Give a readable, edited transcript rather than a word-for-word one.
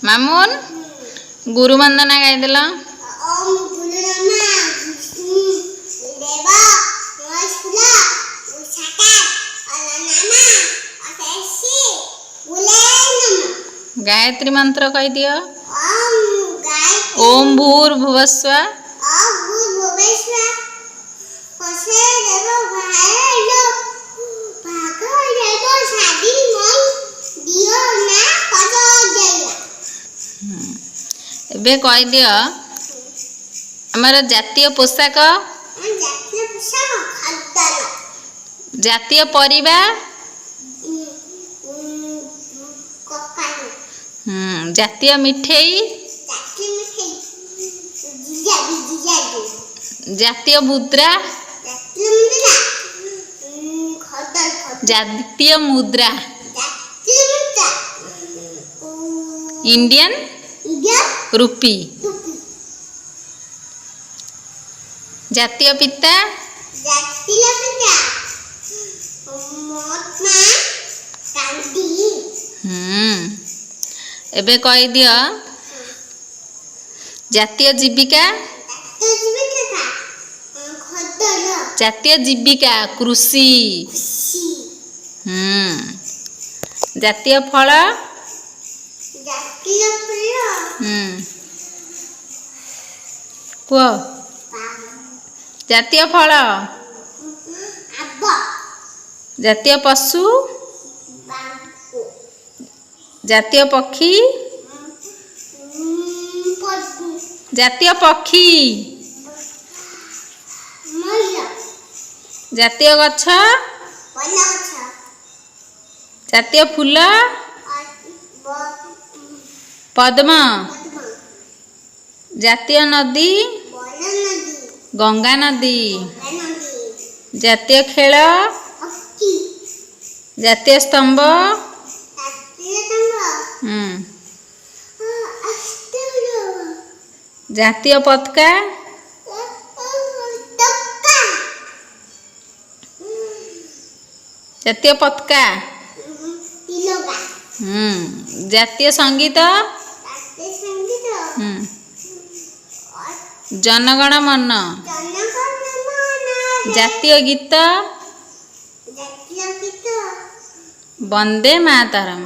मामुन गुरु वंदना गाईदेल। गायत्री मंत्र कह दियो। ओम भूर्भुवस्व एबे कह दियो आमर जातीय पोशाक जातीय परिबा जातीय मिठेई जातीय मुद्रा जातीय मुद्रा इंडियन रुपी जातीय पिता एबे कह दियो जातीय जीविका जातीय जीविका कृषि जातीय फल कुह जातीय फल जातीय पशु जातीय पक्षी जातीय पक्षी जातीय गछ जातीय फूल पद्म जातीय नदी गंगा नदी जातीय खेल जातीय स्तंभ जातीय पताका जातीय पताका जातीय संगीत जनगण मन जातीय गीत वंदे मातरम।